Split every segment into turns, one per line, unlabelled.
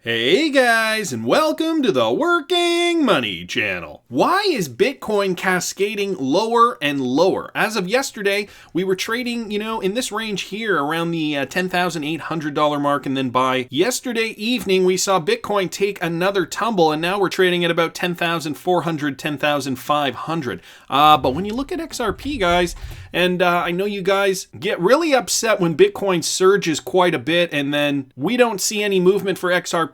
Hey guys, and welcome to the Working Money Channel. Why is Bitcoin cascading lower and lower? As of yesterday, we were trading, in this range here around the $10,800 mark, and then by yesterday evening, we saw Bitcoin take another tumble, and now we're trading at about 10,400, 10,500. But when you look at XRP, guys, and I know you guys get really upset when Bitcoin surges quite a bit, and then we don't see any movement for XRP.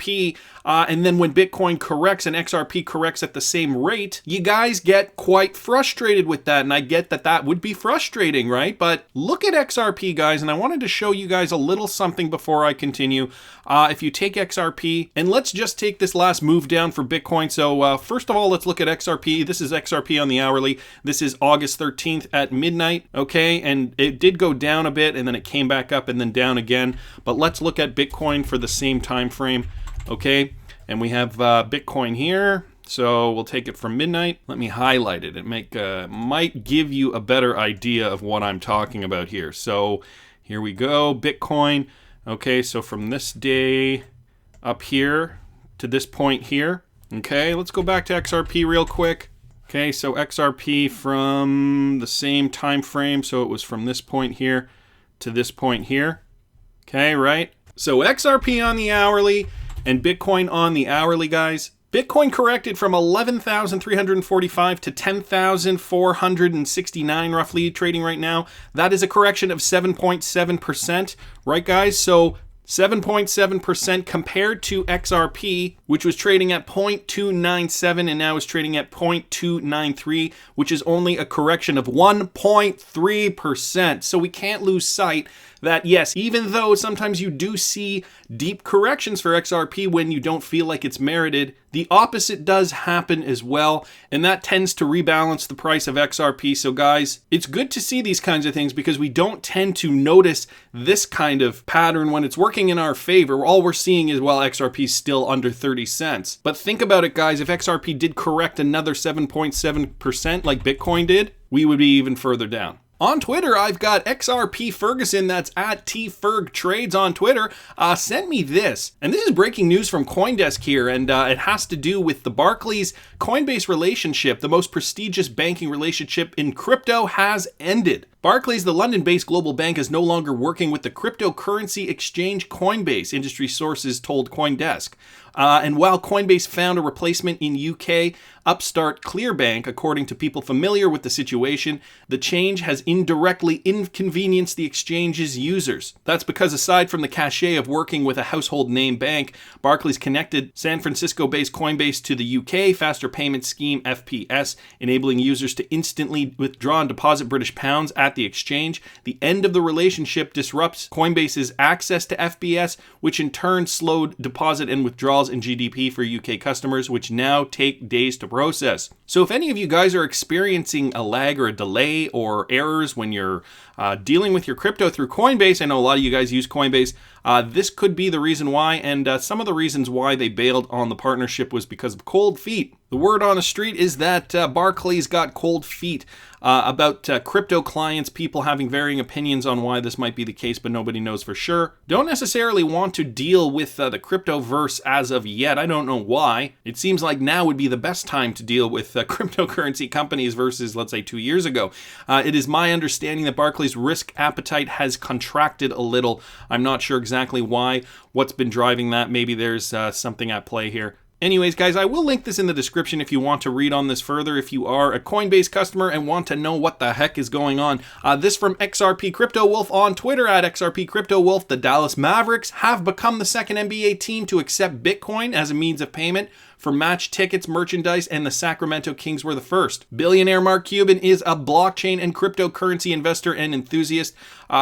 And then when Bitcoin corrects and XRP corrects at the same rate, you guys get quite frustrated with that. And I get that that would be frustrating, right? But look at XRP, guys. And I wanted to show you guys a little something before I continue. If you take XRP, and let's just take this last move down for Bitcoin. So first of all, let's look at XRP. This is XRP on the hourly. This is August 13th at midnight. Okay. And it did go down a bit and then it came back up and then down again. But let's look at Bitcoin for the same time frame. Okay, and we have Bitcoin here, so we'll take it from midnight. Let me highlight it. It might give you a better idea of what I'm talking about here. So here we go, Bitcoin. Okay, so from this day up here to this point here. Okay, let's go back to XRP real quick. Okay, so XRP from the same time frame, so it was from this point here to this point here. Okay, right? So XRP on the hourly and Bitcoin on the hourly, guys. Bitcoin corrected from 11,345 to 10,469 roughly trading right now. That is a correction of 7.7%, right guys? So 7.7% compared to XRP, which was trading at 0.297 and now is trading at 0.293, which is only a correction of 1.3%. So we can't lose sight that, yes, even though sometimes you do see deep corrections for XRP when you don't feel like it's merited, the opposite does happen as well, and that tends to rebalance the price of XRP. So guys, it's good to see these kinds of things because we don't tend to notice this kind of pattern when it's working in our favor. All we're seeing is, well, XRP is still under 30 cents. But think about it, guys. If XRP did correct another 7.7% like Bitcoin did, we would be even further down. On Twitter, I've got XRP Ferguson, that's at TFergTrades on Twitter, sent me this. And this is breaking news from CoinDesk here, and it has to do with the Barclays Coinbase relationship. The most prestigious banking relationship in crypto has ended. Barclays, the London-based global bank, is no longer working with the cryptocurrency exchange Coinbase, industry sources told CoinDesk. And while Coinbase found a replacement in UK upstart Clearbank, according to people familiar with the situation, the change has indirectly inconvenienced the exchange's users. That's because aside from the cachet of working with a household name bank, Barclays connected San Francisco-based Coinbase to the UK faster payment scheme FPS, enabling users to instantly withdraw and deposit British pounds at the exchange. The end of the relationship disrupts Coinbase's access to FBS, which in turn slowed deposit and withdrawals in GDP for UK customers, which now take days to process. So if any of you guys are experiencing a lag or a delay or errors when you're dealing with your crypto through Coinbase, I know a lot of you guys use Coinbase, this could be the reason why, and some of the reasons why they bailed on the partnership was because of cold feet. The word on the street is that Barclays got cold feet about crypto clients, people having varying opinions on why this might be the case, but nobody knows for sure. Don't necessarily want to deal with the cryptoverse as of yet. I don't know why. It seems like now would be the best time to deal with cryptocurrency companies versus, let's say, 2 years ago. It is my understanding that Barclays' risk appetite has contracted a little. I'm not sure exactly why, what's been driving that. Maybe there's something at play here. Anyways, guys, I will link this in the description if you want to read on this further, if you are a Coinbase customer and want to know what the heck is going on. This from XRP Crypto Wolf on Twitter at XRP Crypto Wolf. The Dallas Mavericks have become the second NBA team to accept Bitcoin as a means of payment for match tickets, merchandise, and the Sacramento Kings were the first. Billionaire Mark Cuban is a blockchain and cryptocurrency investor and enthusiast.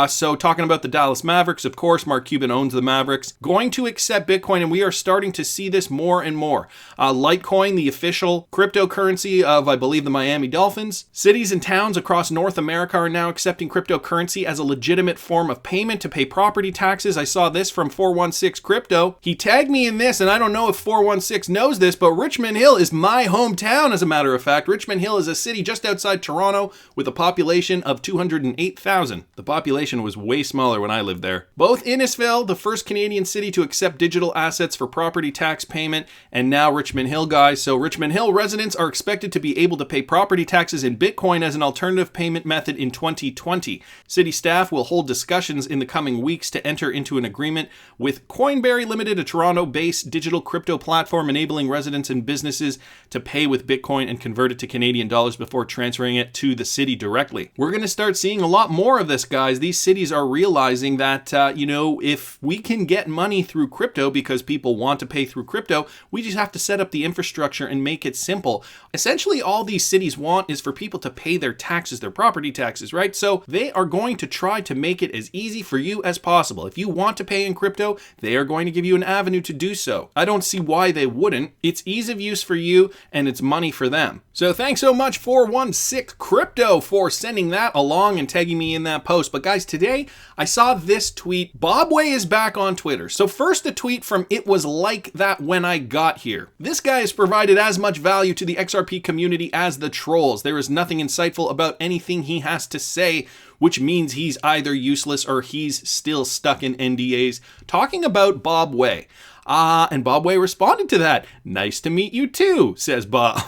So talking about the Dallas Mavericks, of course, Mark Cuban owns the Mavericks, going to accept Bitcoin, and we are starting to see this more and more. Litecoin, the official cryptocurrency of, I believe, the Miami Dolphins. Cities and towns across North America are now accepting cryptocurrency as a legitimate form of payment to pay property taxes. I saw this from 416 Crypto. He tagged me in this, and I don't know if 416 knows this, but Richmond Hill is my hometown, as a matter of fact. Richmond Hill is a city just outside Toronto with a population of 208,000. The population population was way smaller when I lived there. Both Innisfil, the first Canadian city to accept digital assets for property tax payment, and now Richmond Hill, guys. So Richmond Hill residents are expected to be able to pay property taxes in Bitcoin as an alternative payment method in 2020. City staff will hold discussions in the coming weeks to enter into an agreement with Coinbase Limited, a Toronto-based digital crypto platform enabling residents and businesses to pay with Bitcoin and convert it to Canadian dollars before transferring it to the city directly. We're going to start seeing a lot more of this, guys. These cities are realizing that, if we can get money through crypto because people want to pay through crypto, we just have to set up the infrastructure and make it simple. Essentially, all these cities want is for people to pay their taxes, their property taxes, right? So they are going to try to make it as easy for you as possible. If you want to pay in crypto, they are going to give you an avenue to do so. I don't see why they wouldn't. It's ease of use for you and it's money for them. So thanks so much 416 Crypto for sending that along and tagging me in that post. But guys, today I saw this tweet. Bobway is back on Twitter. So first a tweet from It Was Like That When I Got Here. This guy has provided as much value to the XRP community as the trolls. There is nothing insightful about anything he has to say, which means he's either useless or he's still stuck in NDAs. Talking about Bob Way. And Bob Way responded to that. Nice to meet you too, says Bob.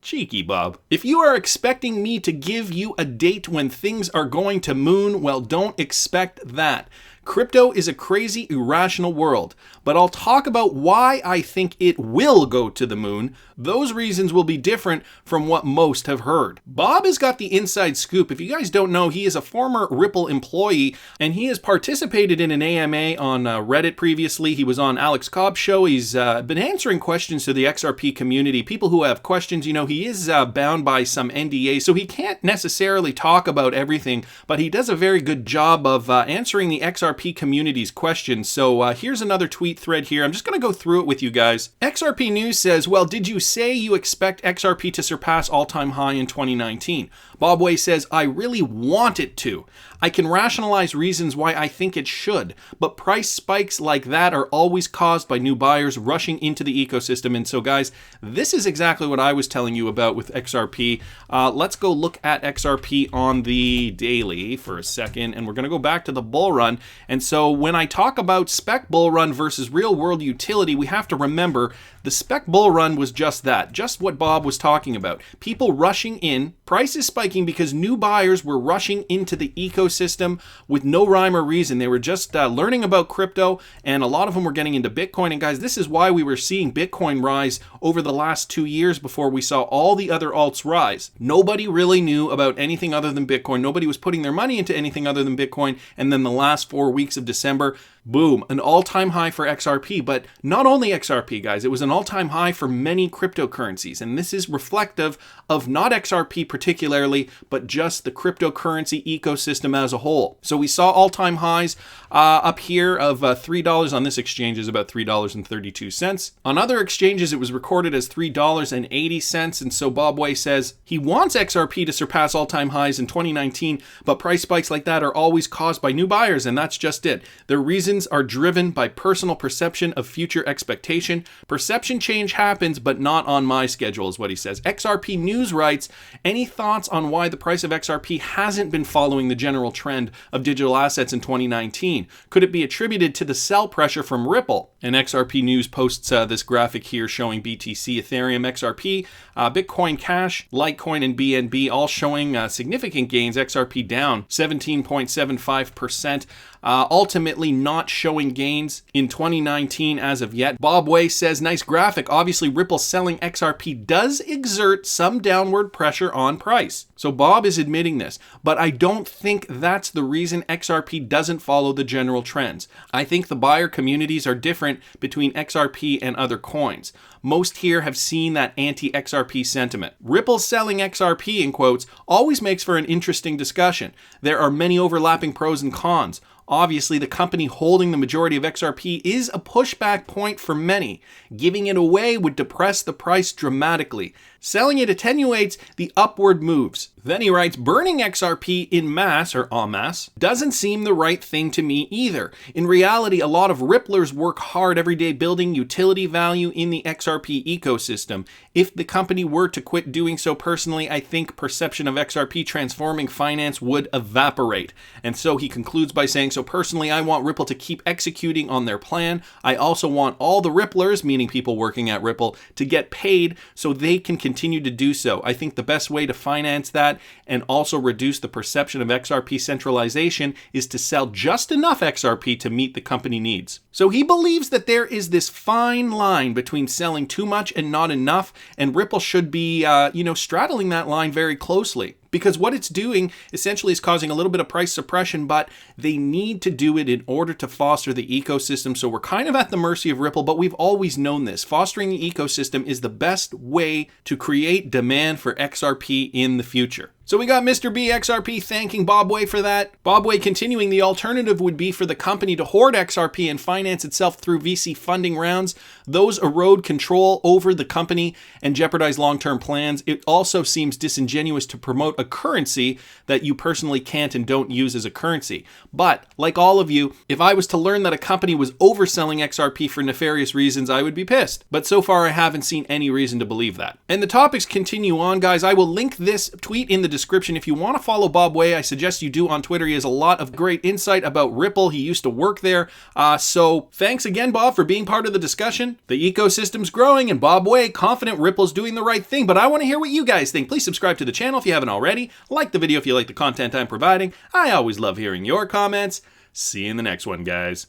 Cheeky Bob. If you are expecting me to give you a date when things are going to moon, well, don't expect that. Crypto is a crazy, irrational world, but I'll talk about why I think it will go to the moon. Those reasons will be different from what most have heard. Bob has got the inside scoop. If you guys don't know, he is a former Ripple employee, and he has participated in an AMA on Reddit previously. He was on Alex Cobb's show. He's been answering questions to the XRP community. People who have questions, he is bound by some NDA, so he can't necessarily talk about everything, but he does a very good job of answering the XRP community's questions. So here's another tweet thread here. I'm just going to go through it with you guys. XRP News says, well, did you say you expect XRP to surpass all-time high in 2019? Bob Way says, I really want it to. I can rationalize reasons why I think it should, but price spikes like that are always caused by new buyers rushing into the ecosystem. And so guys, this is exactly what I was telling you about with XRP. Let's go look at XRP on the daily for a second, and we're going to go back to the bull run. And so when I talk about spec bull run versus real world utility, we have to remember the spec bull run was just that, just what Bob was talking about. People rushing in, prices spiking because new buyers were rushing into the ecosystem with no rhyme or reason. They were just learning about crypto, and a lot of them were getting into Bitcoin. And guys, this is why we were seeing Bitcoin rise over the last 2 years before we saw all the other alts rise. Nobody really knew about anything other than Bitcoin. Nobody was putting their money into anything other than Bitcoin. And then the last 4 weeks of December, boom, an all-time high for XRP. But not only XRP, guys, it was an all-time high for many cryptocurrencies. And this is reflective of not XRP particularly, but just the cryptocurrency ecosystem as a whole. So we saw all-time highs up here of $3 on this exchange is about $3.32. On other exchanges, it was recorded as $3.80. And so Bob Way says he wants XRP to surpass all-time highs in 2019, but price spikes like that are always caused by new buyers, and that's just it. Their reasons are driven by personal perception of future expectation. Perception change happens, but not on my schedule, is what he says. XRP News writes, any thoughts on why the price of XRP hasn't been following the general trend of digital assets in 2019? Could it be attributed to the sell pressure from Ripple? And XRP News posts this graphic here showing BTC, Ethereum, XRP, Bitcoin Cash, Litecoin, and BNB all showing significant gains. XRP down 17.75%. Ultimately not showing gains in 2019 as of yet. Bob Way says, nice graphic. Obviously, Ripple selling XRP does exert some downward pressure on price. So Bob is admitting this, but I don't think that's the reason XRP doesn't follow the general trends. I think the buyer communities are different between XRP and other coins. Most here have seen that anti-XRP sentiment. Ripple selling XRP, in quotes, always makes for an interesting discussion. There are many overlapping pros and cons. Obviously, the company holding the majority of XRP is a pushback point for many. Giving it away would depress the price dramatically. Selling it attenuates the upward moves. Then he writes, burning XRP in mass or en masse doesn't seem the right thing to me either. In reality, a lot of Ripplers work hard every day building utility value in the XRP ecosystem. If the company were to quit doing so personally, I think perception of XRP transforming finance would evaporate. And so he concludes by saying, so personally, I want Ripple to keep executing on their plan. I also want all the Ripplers, meaning people working at Ripple, to get paid so they can continue to do so. I think the best way to finance that and also reduce the perception of XRP centralization is to sell just enough XRP to meet the company needs. So he believes that there is this fine line between selling too much and not enough, and Ripple should be, straddling that line very closely. Because what it's doing essentially is causing a little bit of price suppression, but they need to do it in order to foster the ecosystem. So we're kind of at the mercy of Ripple, but we've always known this. Fostering the ecosystem is the best way to create demand for XRP in the future. So we got Mr. B XRP thanking Bob Way for that. Bob Way continuing, the alternative would be for the company to hoard XRP and finance itself through VC funding rounds. Those erode control over the company and jeopardize long-term plans. It also seems disingenuous to promote a currency that you personally can't and don't use as a currency. But like all of you, if I was to learn that a company was overselling XRP for nefarious reasons, I would be pissed. But so far, I haven't seen any reason to believe that. And the topics continue on, guys. I will link this tweet in the description. If you want to follow Bob Way, I suggest you do on Twitter. He has a lot of great insight about Ripple. He used to work there. So thanks again, Bob, for being part of the discussion. The ecosystem's growing, and Bob Way, confident Ripple's doing the right thing. But I want to hear what you guys think. Please subscribe to the channel if you haven't already. Like the video if you like the content I'm providing. I always love hearing your comments. See you in the next one, guys.